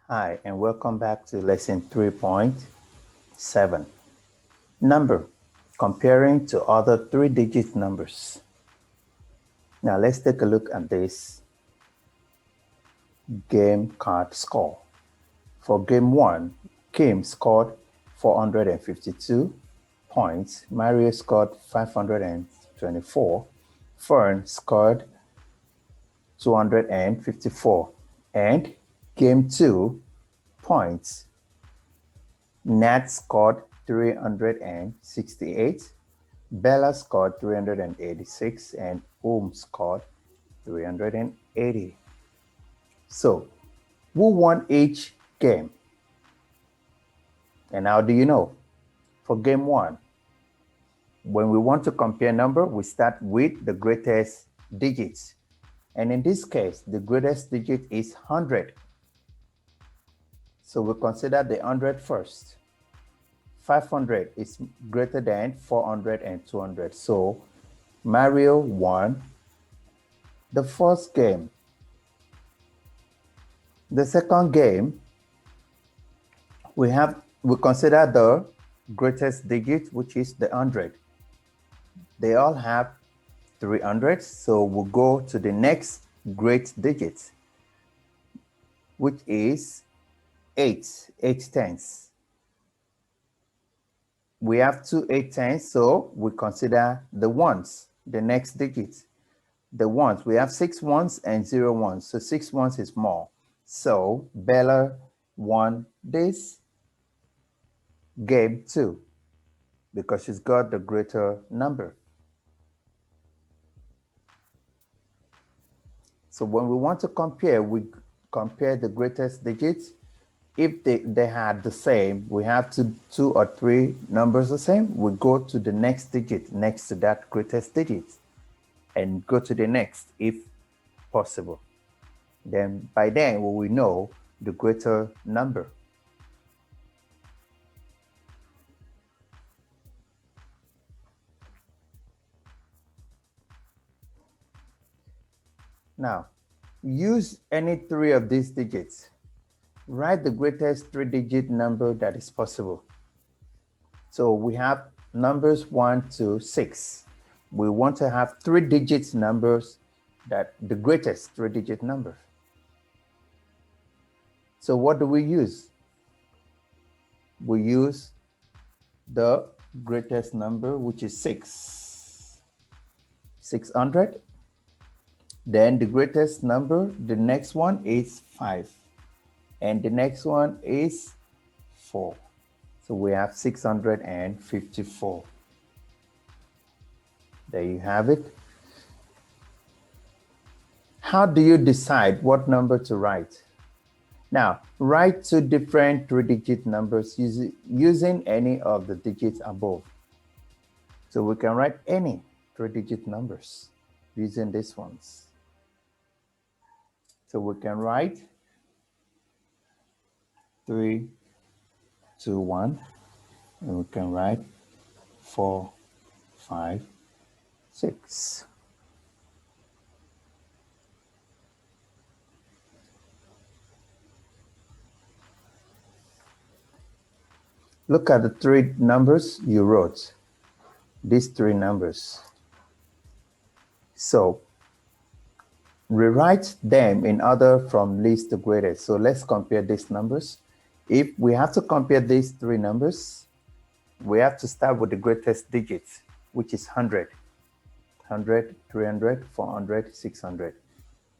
Hi, and welcome back to lesson 3.7. Number, comparing to other three-digit numbers. Now let's take a look at this game card score. For game 1, Kim scored 452 points, Mario scored 524, Fern scored 254, and game 2 points, Nat scored 368, Bella scored 386, and scored 380. So, who won each game? And how do you know? For game 1, when we want to compare number, we start with the greatest digits. And in this case, the greatest digit is 100. So we consider the 100 first. 500 is greater than 400 and 200. So Mario won the first game. The second game, we consider the greatest digit, which is the 100. They all have 300, so we'll go to the next great digit, which is 8 tenths. We have 2 8 tenths, so we consider the ones, the next digit. The ones, we have 6 ones and 0 ones, so 6 ones is more. So Bella won this game too, because she's got the greater number. So when we want to compare, we compare the greatest digits. If they had the same, we have 2 or 3 numbers the same, we go to the next digit next to that greatest digit and go to the next if possible. Then by then we will know the greater number. Now, use any 3 of these digits. Write the greatest 3-digit number that is possible. So we have numbers 1 to 6. We want to have 3-digit numbers, that the greatest 3-digit number. So what do we use? We use the greatest number, which is 6. 600. Then the greatest number, the next one is 5. And the next one is 4. So we have 654. There you have it. How do you decide what number to write? Now, write 2 different 3-digit numbers using any of the digits above. So we can write any 3-digit numbers using these ones. So we can write 3, 2, 1, and we can write 4, 5, 6. Look at the 3 numbers you wrote, these 3 numbers. So rewrite them in order from least to greatest. So let's compare these numbers. If we have to compare these 3 numbers, we have to start with the greatest digits, which is 100. 100, 300, 400, 600.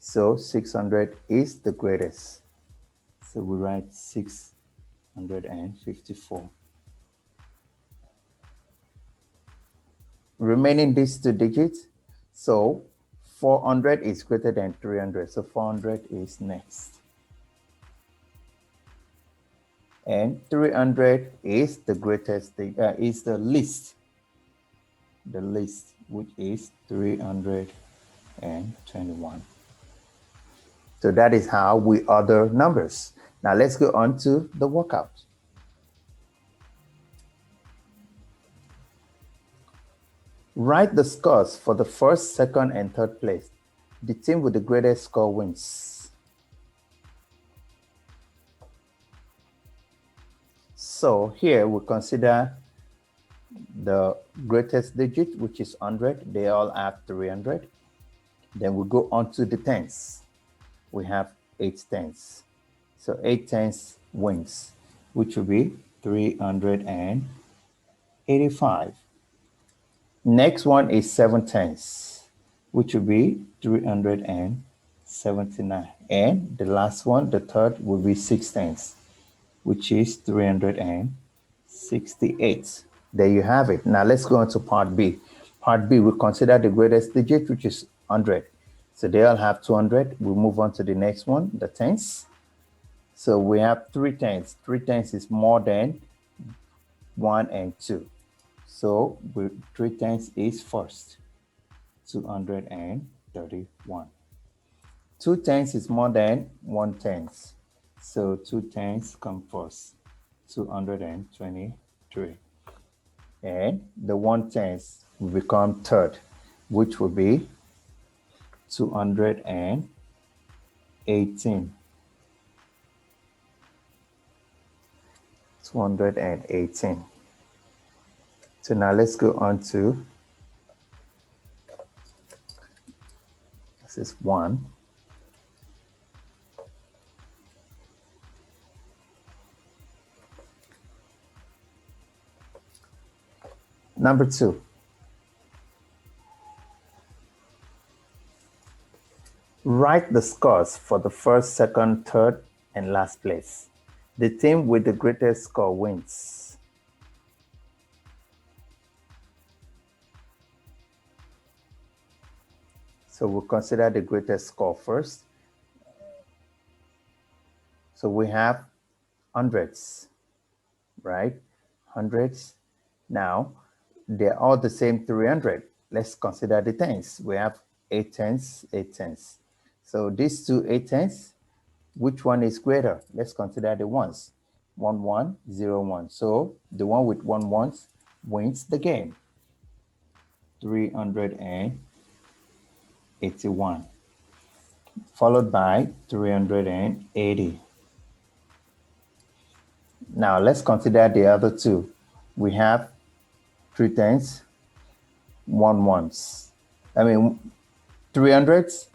So 600 is the greatest. So we write 654. Remaining these 2 digits, so 400 is greater than 300, so 400 is next. And 300 is the greatest, is the least, which is 321. So that is how we order numbers. Now let's go on to the workout. Write the scores for the first, second, and third place. The team with the greatest score wins. So here we consider the greatest digit, which is 100. They all have 300. Then we go on to the tens. We have 8 tens. So 8 tens wins, which will be 385. Next one is 7 tens, which will be 379. And the last one, the third, will be 6 tens, which is 368. There you have it. Now let's go on to part B. Part B, we consider the greatest digit, which is 100. So they all have 200. We move on to the next one, the tens. So we have 3 tens. 3 tens is more than 1 and 2. So 3 tens is first, 231. 2 tens is more than 1 tens. So 2 tens come first, 223. And the 1 tens will become third, which will be 218. 218. So now let's go on to, this is 1. Number 2. Write the scores for the first, second, third, and last place. The team with the greatest score wins. So we'll consider the greatest score first. So we have hundreds, right? Hundreds. Now, they're all the same 300. Let's consider the tens. We have 8 tens, 8 tens. So these two 8 tens, which one is greater? Let's consider the ones. 1, 1, 0, 1. So the one with 1 ones wins the game. 381. Followed by 380. Now let's consider the other two. We have 3 tens, 1 ones. 300s,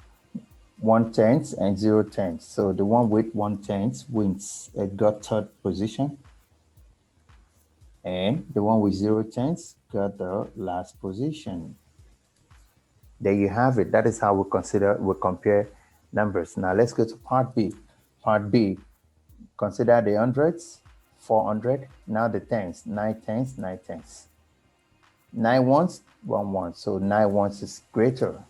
1 tens, and 0 tens. So the one with 1 tens wins. It got third position. And the one with 0 tens got the last position. There you have it. That is how we compare numbers. Now let's go to part B. Part B, consider the hundreds, 400. Now the tens, 9 tens, 9 tens. 9 ones, 1 one. So 9 ones is greater.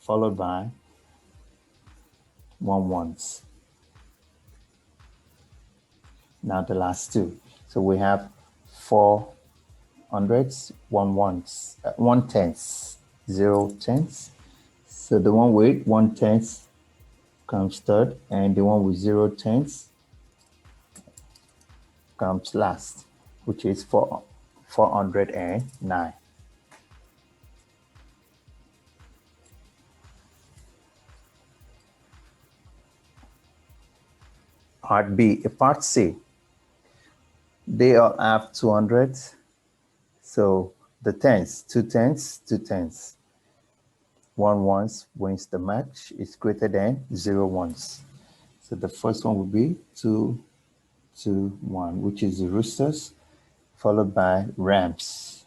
Followed by 1 ones. Now the last two. So we have 4 hundreds, 1 ones, 1 tens, 0 tens. So the one with 1 tens comes third, and the one with 0 tens comes last, which is 409. Part B, part C. They all have 200. So the tens, 2 tens, 2 tens. 1 ones wins the match. It's greater than 0 ones. So the first one will be 2, 2, 1, which is the roosters, followed by Rams.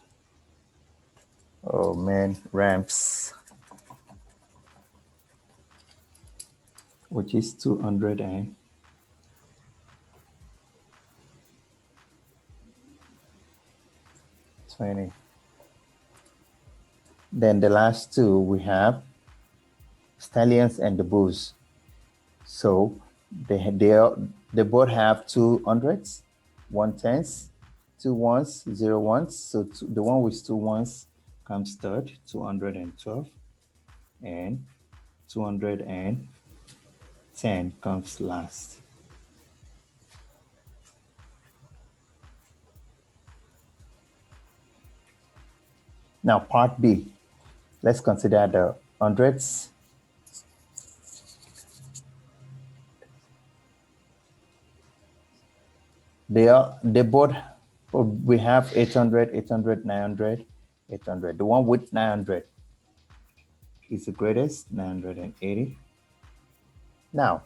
Oh man, Rams, which is 220. Then the last two, we have Stallions and the Bulls. So they both have 200s, 1 tens, 2 ones, 0 ones. So the one with 2 ones comes third, 212, and 210 comes last. Now part B, let's consider the hundreds. They both, we have 800, 800, 900, 800. The one with 900 is the greatest, 980. Now,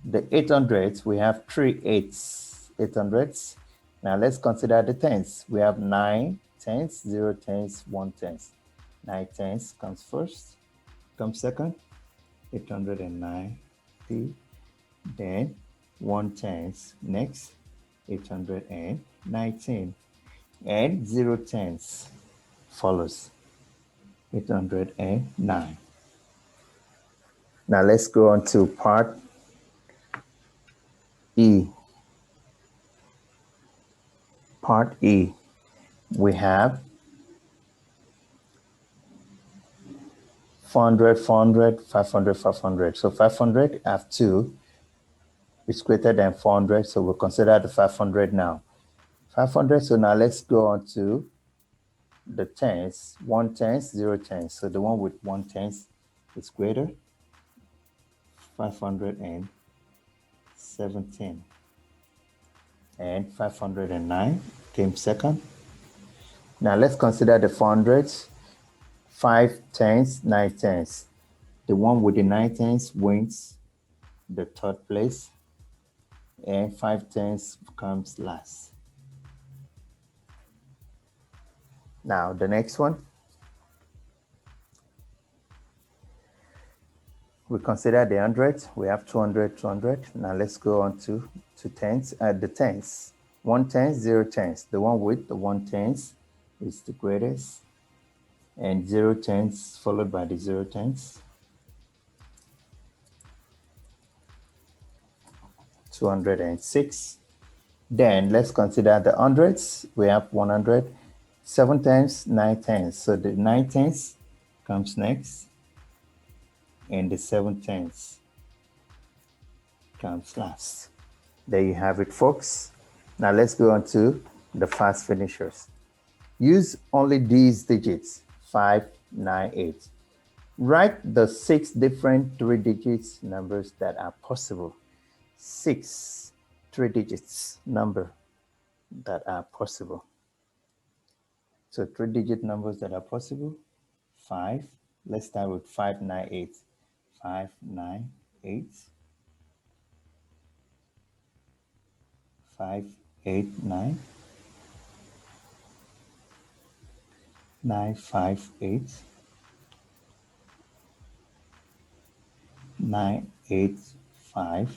the 800s, we have three eights, 800s. Now let's consider the tens. We have 9 tens, 0 tens, 1 tens. 9 tens comes first, comes second, 890. Then 1 tens next, 819. And 0 tens follows, 809. Now let's go on to part E. Part E, we have 400, 400, 500, 500. So 500 have 2 is greater than 400, so we'll consider the 500 now. 500, so now let's go on to the tens, 1 tens, 0 tens. So the one with 1 tens is greater, 517. And 509 came second. Now let's consider the 400s, 5 tens, 9 tens. The one with the 9 tens wins the third place, and 5 tens comes last. Now the next one, we consider the hundreds. We have 200, 200. Now let's go on to tens. The tens, 1 tens, 0 tens. The one with the 1 tens is the greatest, and 0 tens followed by the 0 tens. 206. Then let's consider the hundreds. We have 100, 7 tens, 9 tens. So the 9 tens comes next, and the 7 tens comes last. There you have it, folks. Now let's go on to the fast finishers. Use only these digits, 5, 9, 8. Write the 6 different 3 digits numbers that are possible. 6 3 digits number that are possible. So 3 digit numbers that are possible. 5. Let's start with 598. 598. 589. 958. 985.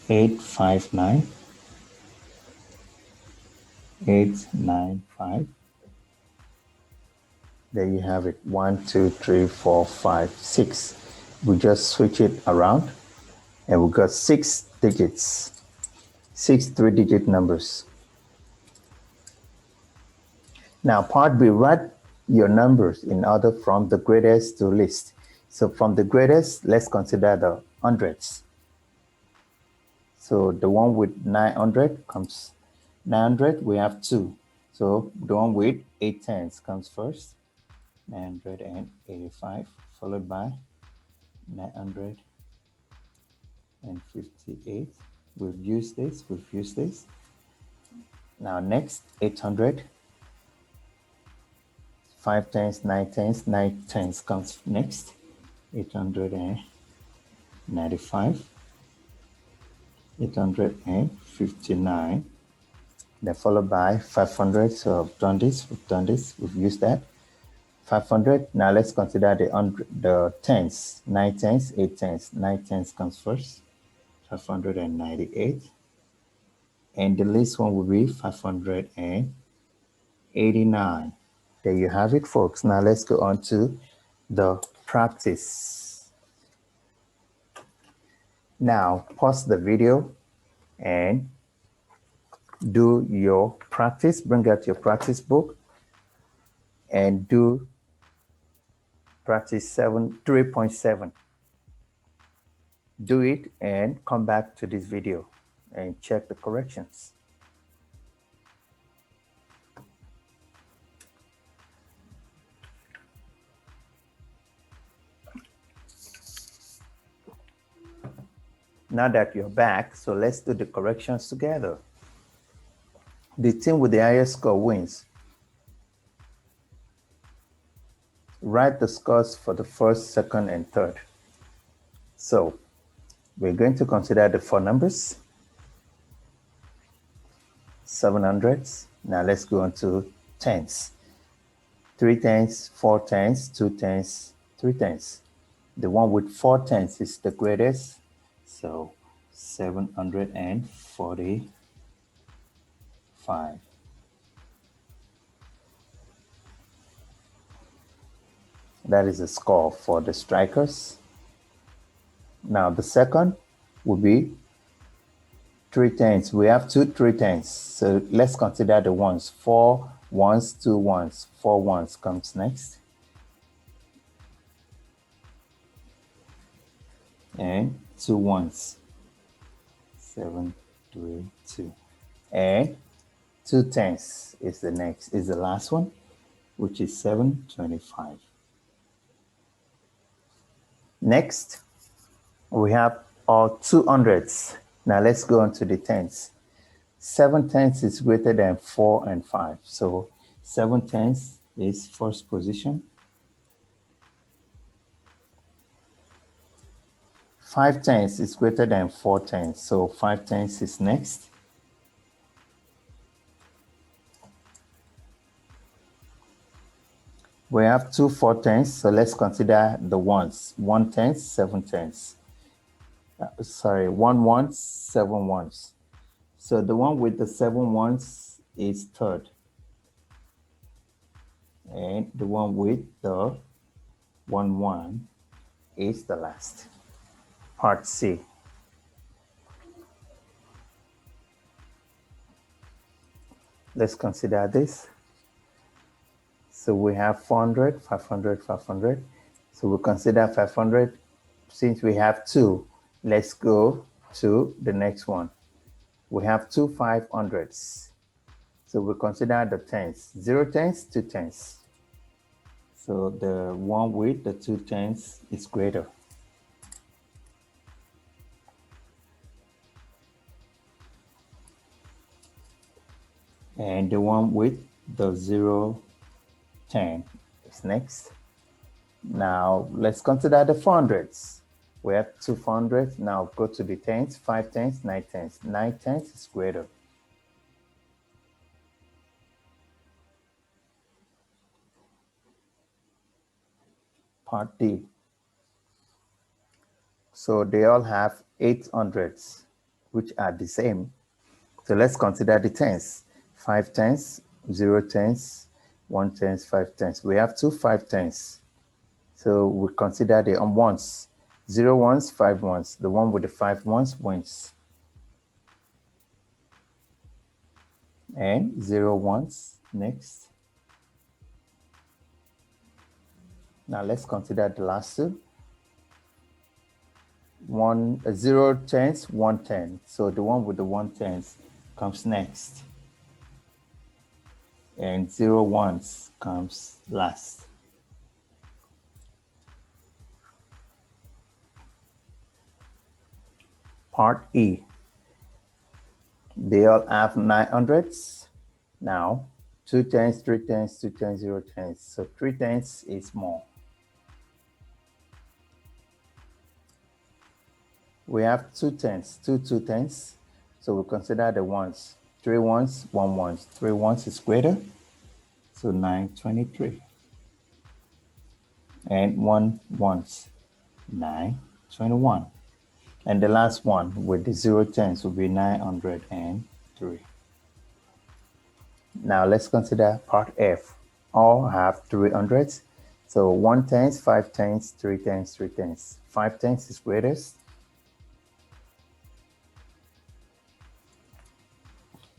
859. 895. There you have it. 1, 2, 3, 4, 5, 6. We just switch it around, and we got 6 digits, 6 3-digit numbers. Now, part B, write your numbers in order from the greatest to least. So from the greatest, let's consider the hundreds. So the one with 900 comes 900, we have 2. So the one with 8 tens comes first, 985, followed by 958. We've used this. Now next, 800. 5 tens, 9 tens, 9 tens comes next. 895. 859. Then followed by 500. So we've done this, we've used that. 500. Now let's consider the tens. 9 tens, 8 tens. 9 tens comes first. 598. And the least one will be 589. There you have it, folks. Now let's go on to the practice. Now pause the video and do your practice. Bring out your practice book and do practice 3.7. Do it and come back to this video and check the corrections. Now that you're back, so let's do the corrections together. The team with the highest score wins. Write the scores for the first, second, and third. So we're going to consider the four numbers. 700s. Now let's go on to tens. 3 tens, 4 tens, 2 tens, 3 tens. The one with 4 tens is the greatest. So 745. That is the score for the strikers. Now the second will be 3 tens. We have 2 3 tens. So let's consider the ones. 4 ones, 2 ones. 4 ones comes next. And 2 ones. 7, 3, 2. And 2 tens is the next, is the last one, which is 725. Next, we have our 200s. Now let's go on to the tens. 7 tens is greater than 4 and 5. So 7 tens is first position. 5 tens is greater than 4 tens. So 5 tens is next. We have 2 4 tens. So let's consider the ones. 1 tens, 7 tens. Sorry, 1 ones, 7 ones. So the one with the 7 ones is third. And the one with the 1 1 is the last. Part C. Let's consider this. So we have 400, 500, 500. So we'll consider 500. Since we have 2, let's go to the next one. We have 2 500s. So we'll consider the tens. 0 tens, 2 tens. So the one with the 2 tens is greater. And the one with the 0, 10 is next. Now let's consider the 400s. We have 2 400s. Now go to the tens, 5 tens, 9 tens. 9 tens is greater. Part D. So they all have 800s, which are the same. So let's consider the tens. 5 tens, 0 tens, 1 tens, 5 tens. We have 2 5 tens. So we consider the ones. 0 ones, 5 ones. The one with the 5 ones wins. And 0 ones next. Now let's consider the last two. 0 tens, 1 10. So the one with the 1 tens comes next. And 0 ones comes last. Part E. They all have 900s. Now 2 tens, 3 tens, 2 tens, 0 tens. So 3 tens is more. We have 2 tens, 2 2 tens. So we consider the ones. 3 ones, 1 ones. 3 ones is greater. So 923. And 1 ones. 921. And the last one with the 0 tens will be 903. Now let's consider part F. All have 300s. So 1 tens, 5 tens, 3 tens, 3 tens. 5 tens is greatest.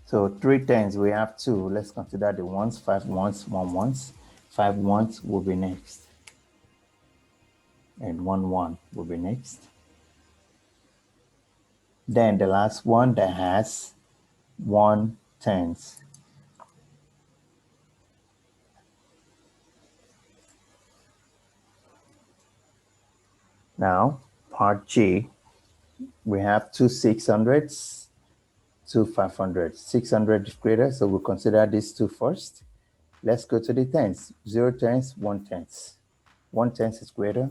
So 3 tens, we have 2. Let's consider the ones, 5 ones, 1 ones. 5 ones will be next. And 1 1 will be next. Then the last one that has 1 tens. Now, part G, We have two 600s, two 500s. 600 is greater, so we'll consider these two first. Let's go to the tens. 0 tens, 1 tens. 1 tens is greater,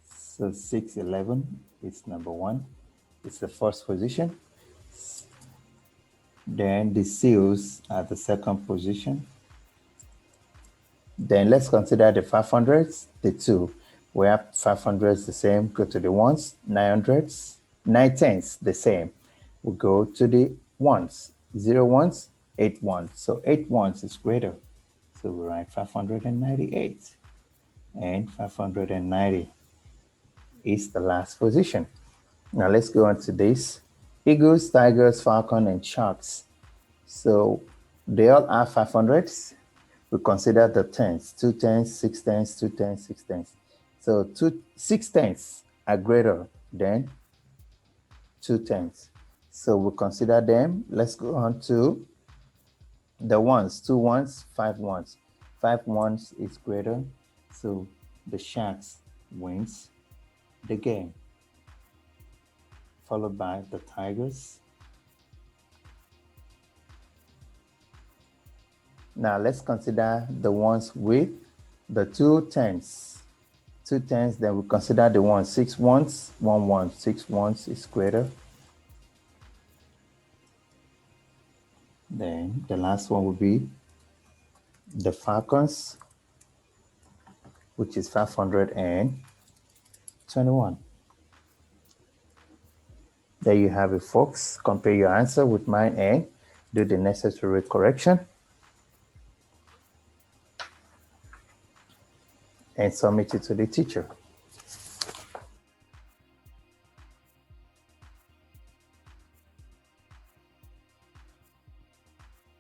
so 611 is number one. It's the first position. Then the zeros are the second position. Then let's consider the 500s, the two. We have 500s the same, go to the ones, 900s, 9 tens the same. We go to the ones, 0 ones, 8 ones. So 8 ones is greater. So we write 598. And 590 is the last position. Now let's go on to this. Eagles, tigers, falcon, and sharks. So they all are 500s. We consider the tens, 2 tens, 6 tens, 2 tens, 6 tens. So 6 tens are greater than 2 tens. So we consider them. Let's go on to the ones, 2 ones, 5 ones. 5 ones is greater, so the sharks wins the game, followed by the tigers. Now let's consider the ones with the 2 tens. 2 tens, then we consider the ones, 6 ones, 1 1. 6 ones is greater. Then the last one will be the falcons, which is 521. There you have it, folks. Compare your answer with mine and do the necessary correction. And submit it to the teacher.